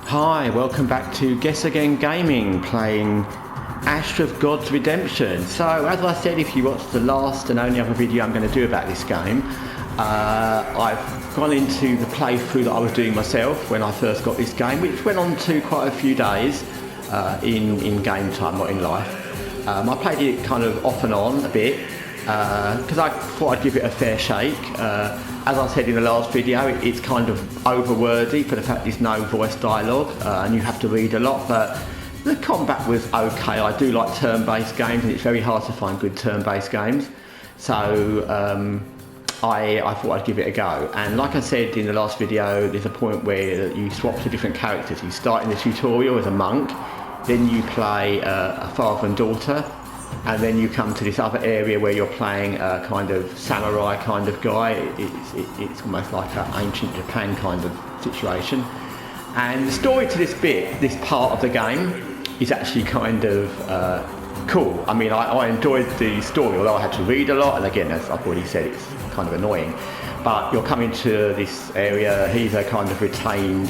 Hi, welcome back to Guessagaingaming, playing Ash of God's Redemption. So, as I said, if you watched the last and only other video I'm going to do about this game, I've gone into the playthrough that I was doing myself when I first got this game, which went on to quite a few days in game time, not in life. I played it kind of off and on a bit, because I thought I'd give it a fair shake. As I said in the last video, it's kind of overwordy for the fact there's no voice dialogue and you have to read a lot, but the combat was okay. I do like turn-based games and it's very hard to find good turn-based games. So I thought I'd give it a go. And like I said in the last video, there's a point where you swap to different characters. You start in the tutorial as a monk, then you play a father and daughter, and then you come to this other area where you're playing a kind of samurai kind of guy. It's almost like an ancient Japan kind of situation. And the story to this part of the game is actually kind of cool. I mean, I enjoyed the story, although I had to read a lot, and again, as I've already said, it's kind of annoying. But you're coming to this area, he's a kind of retained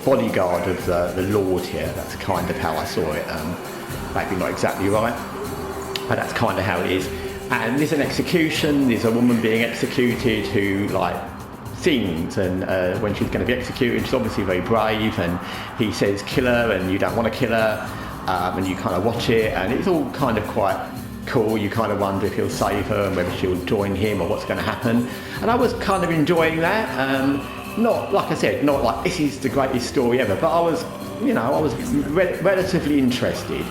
bodyguard of the Lord here. That's kind of how I saw it. Maybe not exactly right, but that's kind of how it is. And there's an execution, there's a woman being executed who like sings, and when she's going to be executed, she's obviously very brave, and he says kill her and you don't want to kill her, and you kind of watch it, and it's all kind of quite cool. You kind of wonder if he'll save her and whether she'll join him or what's going to happen. And I was kind of enjoying that. Not, like I said, not like this is the greatest story ever, but I was, you know, I was relatively interested.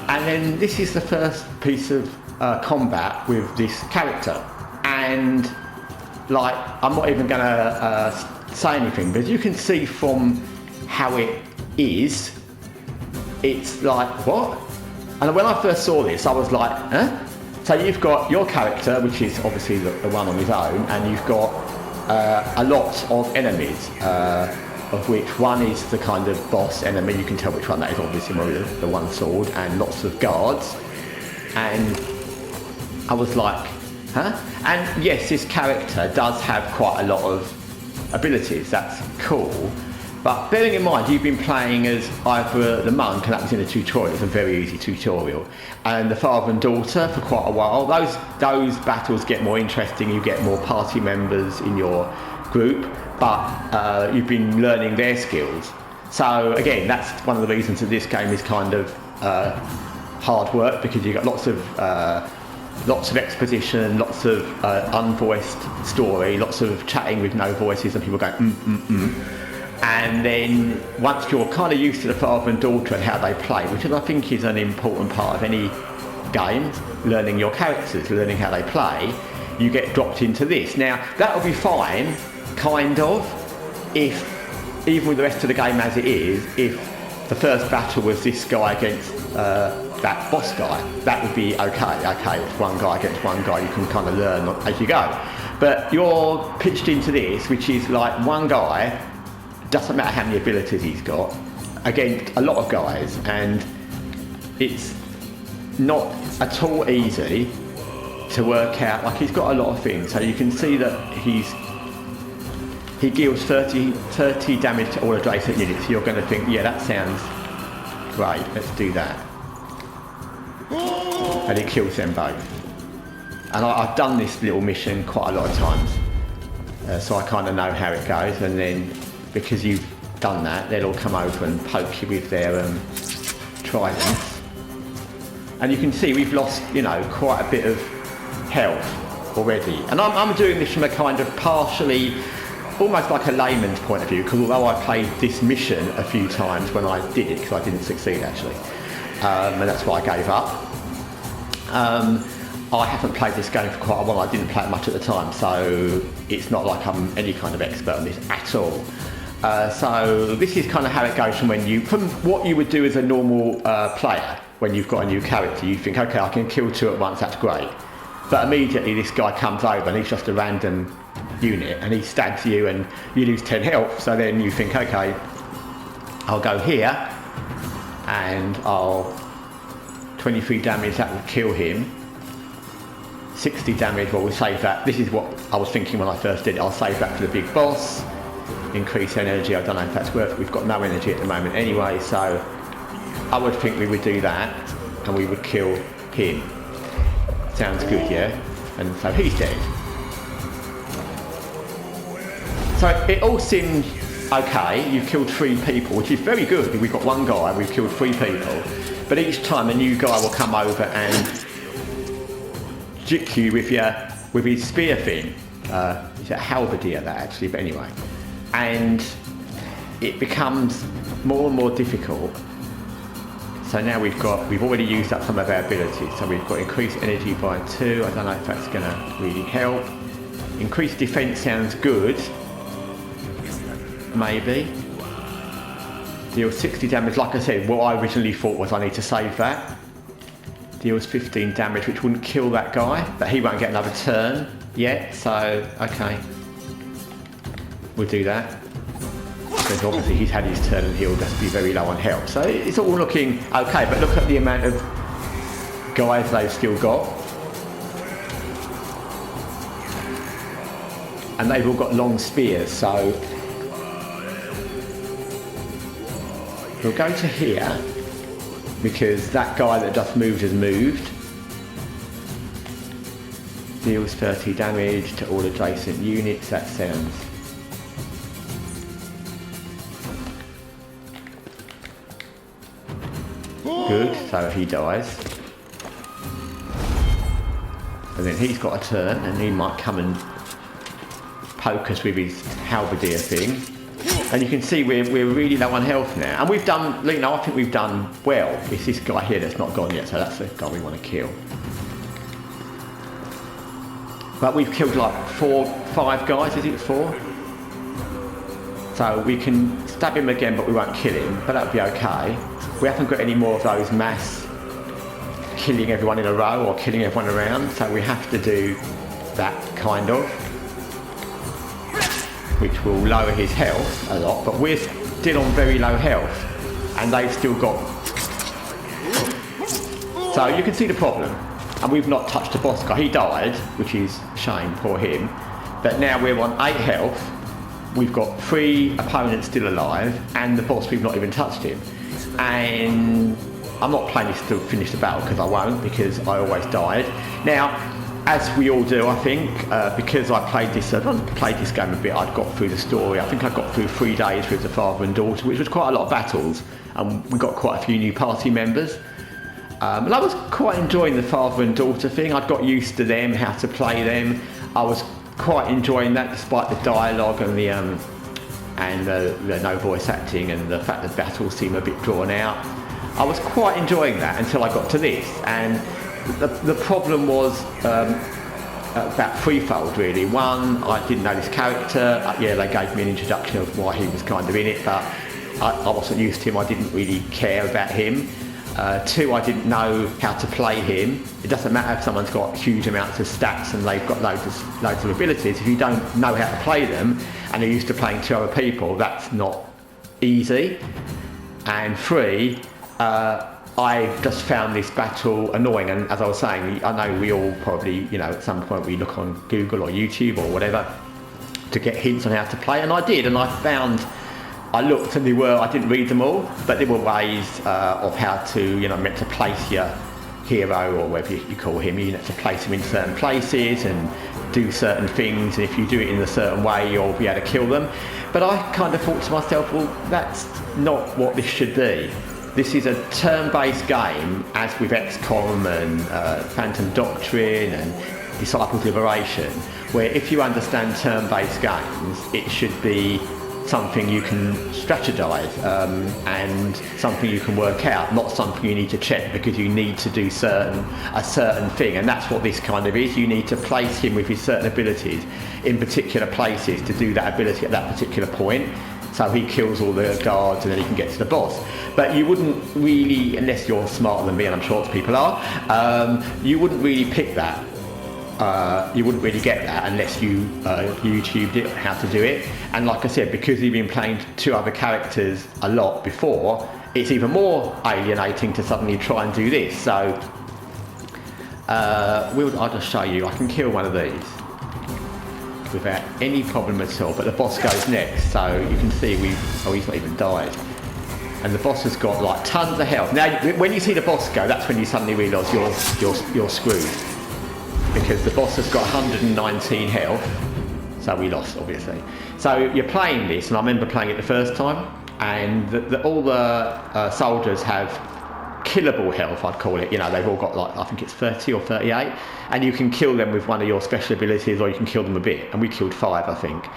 And then this is the first piece of combat with this character, and like I'm not even gonna say anything, but you can see from how it is, it's like, what? And when I first saw this, I was like, huh? So you've got your character, which is obviously the one on his own, and you've got a lot of enemies, of which one is the kind of boss enemy. You can tell which one that is, obviously the one sword, and lots of guards. And I was like, huh? And yes, this character does have quite a lot of abilities. That's cool. But bearing in mind, you've been playing as either the monk, and that was in a tutorial, it's a very easy tutorial, and the father and daughter for quite a while. Those battles get more interesting, you get more party members in your group, but you've been learning their skills. So again, that's one of the reasons that this game is kind of hard work, because you've got lots of exposition, lots of unvoiced story, lots of chatting with no voices and people going And then once you're kind of used to the father and daughter and how they play, which I think is an important part of any game, learning your characters, learning how they play, you get dropped into this. Now that'll be fine, kind of, if, even with the rest of the game as it is, if the first battle was this guy against that boss guy, that would be okay, it's one guy against one guy, you can kind of learn as you go. But you're pitched into this, which is like one guy, doesn't matter how many abilities he's got, against a lot of guys, and it's not at all easy to work out. Like, he's got a lot of things, so you can see that he deals 30 damage to all adjacent units, so you're going to think, yeah, that sounds great, let's do that. And he kills them both. And I've done this little mission quite a lot of times, so I kind of know how it goes, and then because you've done that, they'll all come over and poke you with their tridents. And you can see we've lost, you know, quite a bit of health already. And I'm doing this from a kind of partially, almost like a layman's point of view, because although I played this mission a few times when I did it, because I didn't succeed actually, and that's why I gave up. I haven't played this game for quite a while. I didn't play it much at the time, so it's not like I'm any kind of expert on this at all. So this is kind of how it goes from what you would do as a normal player when you've got a new character. You think, okay, I can kill two at once, that's great. But immediately this guy comes over and he's just a random unit and he stabs you and you lose 10 health. So then you think, okay, I'll go here and I'll 23 damage, that will kill him. 60 damage, well, we'll save that. This is what I was thinking when I first did it. I'll save that for the big boss. increase energy. I don't know if that's worth it. We've got no energy at the moment anyway, so I would think we would do that and we would kill him. Sounds good, yeah? And so he's dead. So it all seemed okay. You've killed 3 people, which is very good. We've got 1 guy, we've killed 3 people. But each time a new guy will come over and jick you with his spear thing. It's a halberdier that actually, but anyway. And it becomes more and more difficult. So now we've already used up some of our abilities. So we've got increased energy by 2. I don't know if that's gonna really help. Increased defense sounds good. Maybe. Deals 60 damage. Like I said, what I originally thought was I need to save that. Deals 15 damage, which wouldn't kill that guy, but he won't get another turn yet, so okay. We'll do that. Because obviously he's had his turn and he'll just be very low on health. So it's all looking okay, but look at the amount of guys they've still got. And they've all got long spears, so we'll go to here because that guy that just moved has moved. Deals 30 damage to all adjacent units. That sounds good. So he dies. And then he's got a turn and he might come and poke us with his halberdier thing. And you can see we're really low on health now. And we've done, you know, I think we've done well. It's this guy here that's not gone yet, so that's the guy we want to kill. But we've killed like 4, 5 guys, is it 4? So we can stab him again, but we won't kill him, but that'll be okay. We haven't got any more of those mass killing everyone in a row or killing everyone around, so we have to do that kind of, which will lower his health a lot, but we're still on very low health and they've still got. So you can see the problem, and we've not touched the boss guy. He died, which is a shame, poor him, but now we're on 8 health. We've got 3 opponents still alive and the boss, we've not even touched him. And I'm not playing this to finish the battle because I won't, because I always died. Now, as we all do, I think, because I played this game a bit, I'd got through the story. I think I got through 3 days with the father and daughter, which was quite a lot of battles, and we got quite a few new party members. And I was quite enjoying the father and daughter thing. I'd got used to them, how to play them. I was quite enjoying that, despite the dialogue and the no voice acting and the fact that battles seem a bit drawn out. I was quite enjoying that until I got to this, and the problem was about threefold really. One, I didn't know this character. Yeah, they gave me an introduction of why he was kind of in it, but I wasn't used to him. I didn't really care about him. 2, I didn't know how to play him. It doesn't matter if someone's got huge amounts of stats and they've got loads of abilities. If you don't know how to play them and you're used to playing 2 other people, that's not easy. And 3, I just found this battle annoying, and as I was saying, I know we all probably, you know, at some point we look on Google or YouTube or whatever to get hints on how to play, and I did, and I looked and I didn't read them all, but there were ways of how to, you know, meant to place your hero, or whatever you call him, you have to place him in certain places and do certain things, and if you do it in a certain way, you'll be able to kill them. But I kind of thought to myself, well, that's not what this should be. This is a turn-based game, as with XCOM and Phantom Doctrine and Disciples Liberation, where if you understand turn-based games, it should be something you can strategize and something you can work out, not something you need to check because you need to do a certain thing. And that's what this kind of is. You need to place him with his certain abilities in particular places to do that ability at that particular point. So he kills all the guards and then he can get to the boss. But you wouldn't really, unless you're smarter than me, and I'm sure lots of people are, you wouldn't really pick that. You wouldn't really get that unless you YouTubed it, how to do it. And like I said, because you've been playing 2 other characters a lot before, it's even more alienating to suddenly try and do this. So I'll just show you. I can kill one of these. without any problem at all. But the boss goes next, so you can see he's not even died. And the boss has got like tons of health. Now, when you see the boss go, that's when you suddenly realise you're screwed, because the boss has got 119 health. So we lost, obviously. So you're playing this, and I remember playing it the first time, and all the soldiers have killable health, I'd call it. You know, they've all got like, I think it's 30 or 38, and you can kill them with one of your special abilities, or you can kill them a bit, and we killed 5, I think.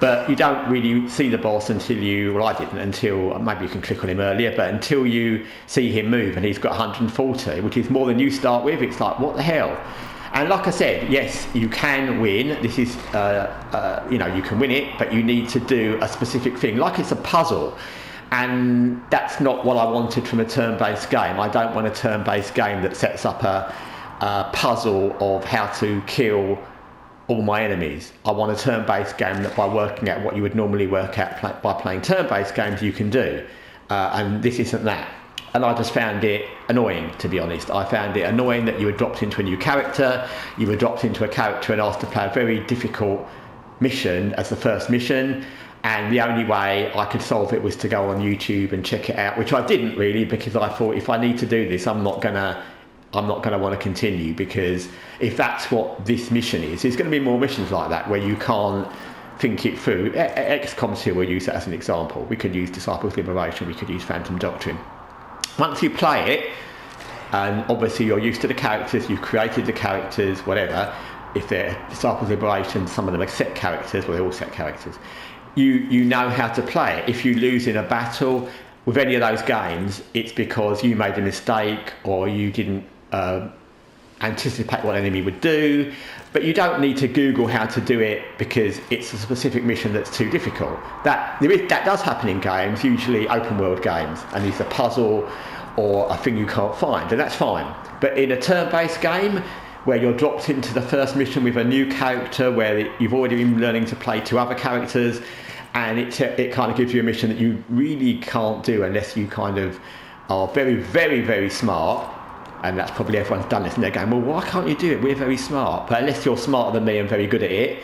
But you don't really see the boss until well, I didn't until, maybe you can click on him earlier, but until you see him move, and he's got 140, which is more than you start with. It's like, what the hell? And like I said, yes, you can win. This is, you know, you can win it, but you need to do a specific thing, like it's a puzzle. And that's not what I wanted from a turn-based game. I don't want a turn-based game that sets up a puzzle of how to kill all my enemies. I want a turn-based game that, by working out what you would normally work out by playing turn-based games, you can do. And this isn't that. And I just found it annoying, to be honest. I found it annoying that you were dropped into a new character, you were dropped into a character and asked to play a very difficult mission as the first mission, and the only way I could solve it was to go on YouTube and check it out, which I didn't really, because I thought, if I need to do this, I'm not gonna want to continue, because if that's what this mission is, there's going to be more missions like that where you can't think it through. XCOM 2 will use that as an example. We could use Disciples Liberation, we could use Phantom Doctrine. Once you play it, and obviously you're used to the characters, you've created the characters, whatever, if they're Disciples Liberation, some of them are set characters, well, they're all set characters, you know how to play it. If you lose in a battle with any of those games, it's because you made a mistake, or you didn't anticipate what an enemy would do. But you don't need to Google how to do it because it's a specific mission that's too difficult. That does happen in games, usually open world games, and it's a puzzle or a thing you can't find, and that's fine. But in a turn-based game where you're dropped into the first mission with a new character, where you've already been learning to play 2 other characters, and it kind of gives you a mission that you really can't do unless you kind of are very, very, very smart. And that's probably, everyone's done this, and they're going, well, why can't you do it? We're very smart. But unless you're smarter than me and very good at it,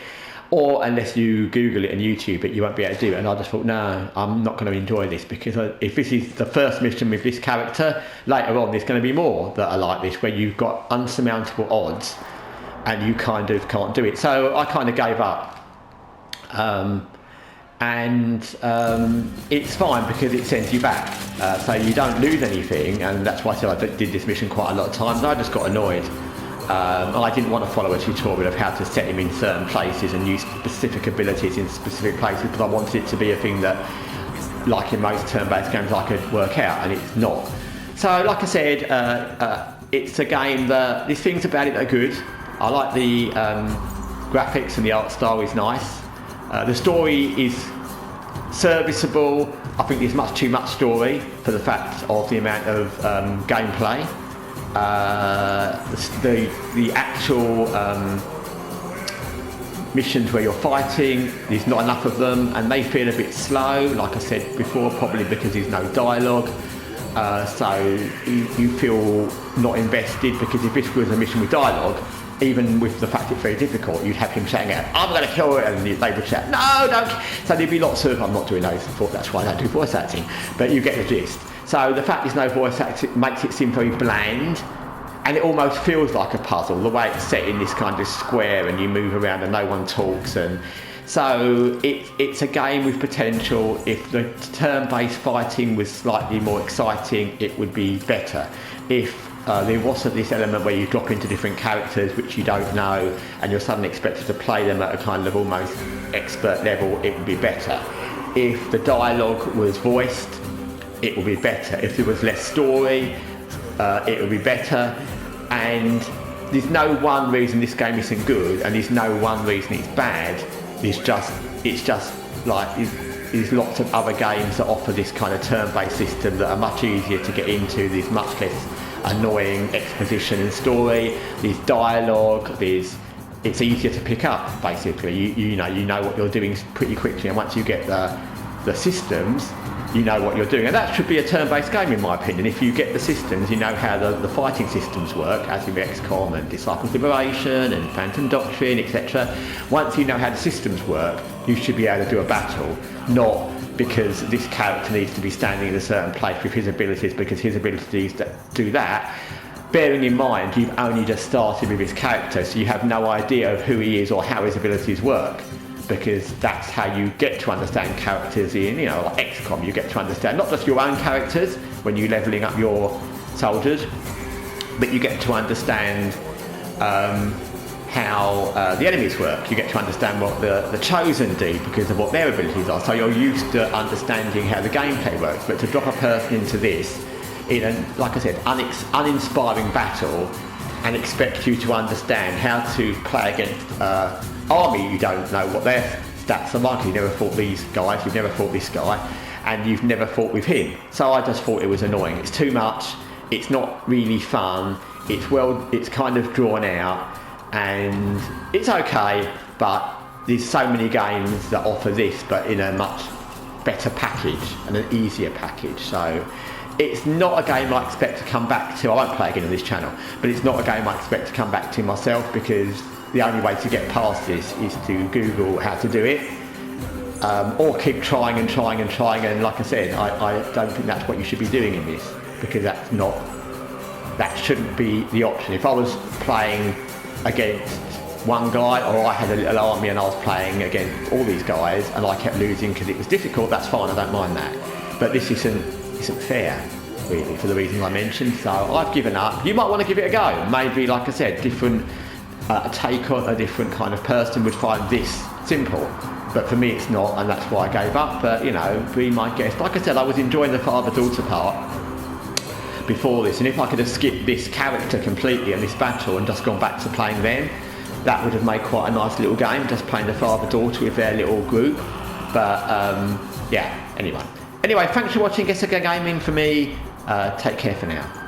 or unless you Google it and YouTube it, you won't be able to do it. And I just thought, no, I'm not going to enjoy this, because if this is the first mission with this character, later on there's going to be more that are like this, where you've got unsurmountable odds and you kind of can't do it. So I kind of gave up. It's fine because it sends you back, so you don't lose anything, and that's why I said I did this mission quite a lot of times. I just got annoyed. I didn't want to follow a tutorial of how to set him in certain places and use specific abilities in specific places, because I wanted it to be a thing that, like in most turn-based games, I could work out, and it's not. So like I said, it's a game that, there's things about it that are good. I like the graphics, and the art style is nice. The story is serviceable. I think there's much too much story for the fact of the amount of gameplay. The actual missions where you're fighting, there's not enough of them, and they feel a bit slow, like I said before, probably because there's no dialogue. So you feel not invested, because if this was a mission with dialogue, even with the fact it's very difficult, you'd have him shouting out, I'm going to kill it, and they would shout, no, don't. So there'd be lots of, I'm not doing those, that's why I don't do voice acting, but you get the gist. So the fact there's no voice acting makes it seem very bland, and it almost feels like a puzzle, the way it's set in this kind of square, and you move around and no one talks. And so it's a game with potential. If the turn-based fighting was slightly more exciting, it would be better. If there wasn't this element where you drop into different characters which you don't know, and you're suddenly expected to play them at a kind of almost expert level, it would be better. If the dialogue was voiced, it would be better. If there was less story, it would be better. And there's no one reason this game isn't good, and there's no one reason it's bad. It's just like there's lots of other games that offer this kind of turn-based system that are much easier to get into. There's much less annoying exposition and story. There's dialogue. It's easier to pick up, basically. You know what you're doing pretty quickly, and once you get the the systems, you know what you're doing. And that should be a turn-based game, in my opinion. If you get the systems, you know how the fighting systems work, as in XCOM and Disciples Liberation and Phantom Doctrine, etc. Once you know how the systems work, you should be able to do a battle, not because this character needs to be standing in a certain place with his abilities, because his abilities do that. Bearing in mind, you've only just started with his character, so you have no idea of who he is or how his abilities work, because that's how you get to understand characters in, you know, like XCOM. You get to understand not just your own characters when you're levelling up your soldiers, but you get to understand how the enemies work. You get to understand what the Chosen do because of what their abilities are. So you're used to understanding how the gameplay works. But to drop a person into this, in a, like I said, uninspiring battle, and expect you to understand how to play against army you don't know what their stats are like. You've never fought these guys, you've never fought this guy, and you've never fought with him. So I just thought it was annoying. It's too much, it's not really fun, it's kind of drawn out, and it's okay, but there's so many games that offer this, but in a much better package and an easier package. So it's not a game I expect to come back to. I won't play again on this channel, but it's not a game I expect to come back to myself, because the only way to get past this is to Google how to do it, or keep trying and trying and trying. And like I said, I don't think that's what you should be doing in this, because that shouldn't be the option. If I was playing against one guy, or I had a little army and I was playing against all these guys and I kept losing because it was difficult, that's fine, I don't mind that. But this isn't fair, really, for the reasons I mentioned. So I've given up. You might want to give it a go. Maybe, like I said, different take on a different kind of person would find this simple, but for me it's not, and that's why I gave up. But you know, be my guest. Like I said, I was enjoying the father-daughter part before this, and if I could have skipped this character completely and this battle and just gone back to playing them, that would have made quite a nice little game, just playing the father-daughter with their little group. But yeah, anyway, thanks for watching Guessagaingaming for me. Take care for now.